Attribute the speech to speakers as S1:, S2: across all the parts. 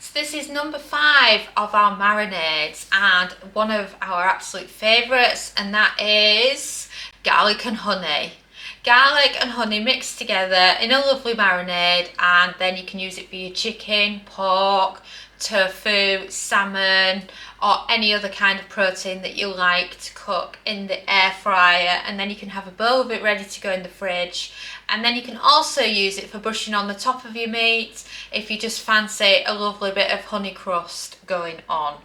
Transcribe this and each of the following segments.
S1: So this is number 5 of our marinades and one of our absolute favourites, and that is garlic and honey. Garlic and honey mixed together in a lovely marinade, and then you can use it for your chicken, pork, tofu, salmon, or any other kind of protein that you like to cook in the air fryer, and then you can have a bowl of it ready to go in the fridge. And then you can also use it for brushing on the top of your meat if you just fancy a lovely bit of honey crust going on.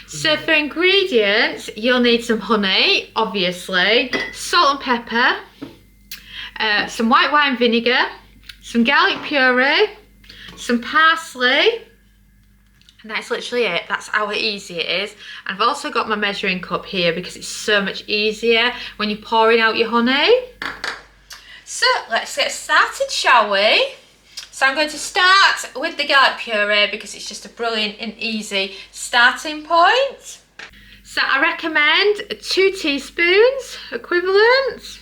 S1: So for ingredients, you'll need some honey, obviously, salt and pepper, some white wine vinegar, some garlic puree, some parsley, and that's literally it. That's how easy it is. And I've also got my measuring cup here because it's so much easier when you're pouring out your honey. So let's get started, shall we? So I'm going to start with the garlic puree because it's just a brilliant and easy starting point. So I recommend 2 teaspoons equivalent,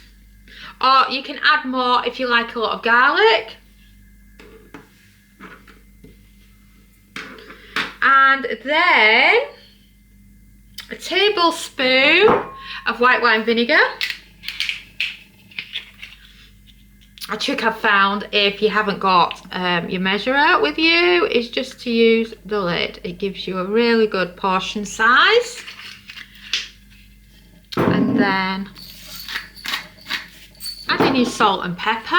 S1: or you can add more if you like a lot of garlic. And then a tablespoon of white wine vinegar. A trick I've found if you haven't got your measurer with you is just to use the lid. It gives you a really good portion size. And then add in your salt and pepper.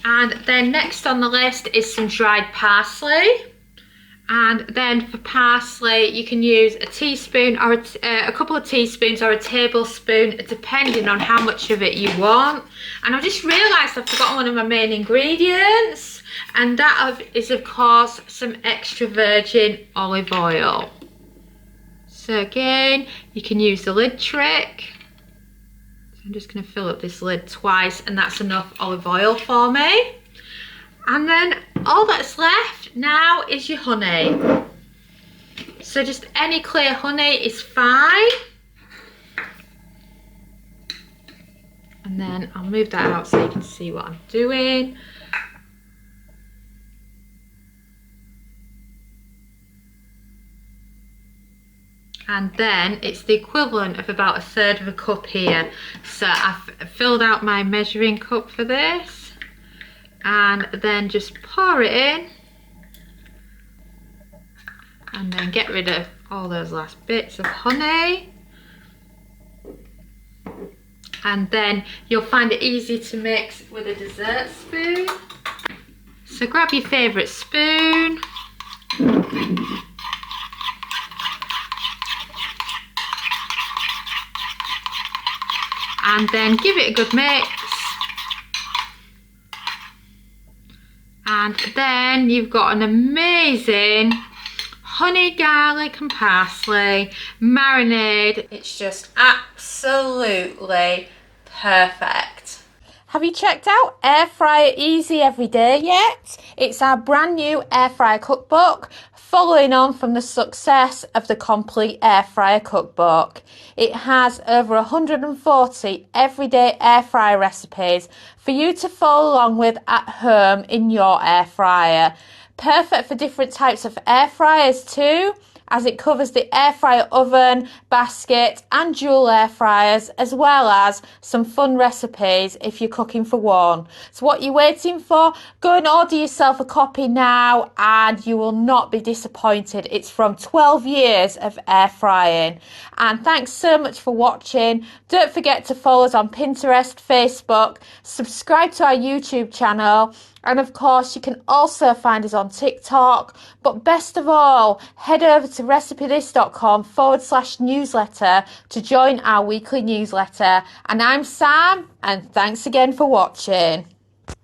S1: And then next on the list is some dried parsley. And then for parsley, you can use a teaspoon or a couple of teaspoons or a tablespoon, depending on how much of it you want. And I've just realised I've forgotten one of my main ingredients, and that is of course some extra virgin olive oil. So again, you can use the lid trick. I'm just going to fill up this lid twice, and that's enough olive oil for me. And then all that's left now is your honey. So just any clear honey is fine. And then I'll move that out so you can see what I'm doing. And then it's the equivalent of about 1/3 of a cup here. So I've filled out my measuring cup for this, and then just pour it in, and then get rid of all those last bits of honey. And then you'll find it easy to mix with a dessert spoon. So grab your favourite spoon. And then give it a good mix. And then you've got an amazing honey, garlic and parsley marinade. It's just absolutely perfect. Have you checked out Air Fryer Easy Everyday yet? It's our brand new air fryer cookbook, following on from the success of the Complete Air Fryer Cookbook. It has over 140 everyday air fryer recipes for you to follow along with at home in your air fryer. Perfect for different types of air fryers too, as it covers the air fryer oven, basket and dual air fryers, as well as some fun recipes if you're cooking for one. So what are you waiting for? Go and order yourself a copy now and you will not be disappointed. It's from 12 years of air frying. And thanks so much for watching. Don't forget to follow us on Pinterest, Facebook, subscribe to our YouTube channel, and of course, you can also find us on TikTok. But best of all, head over to recipethis.com/newsletter to join our weekly newsletter. And I'm Sam, and thanks again for watching.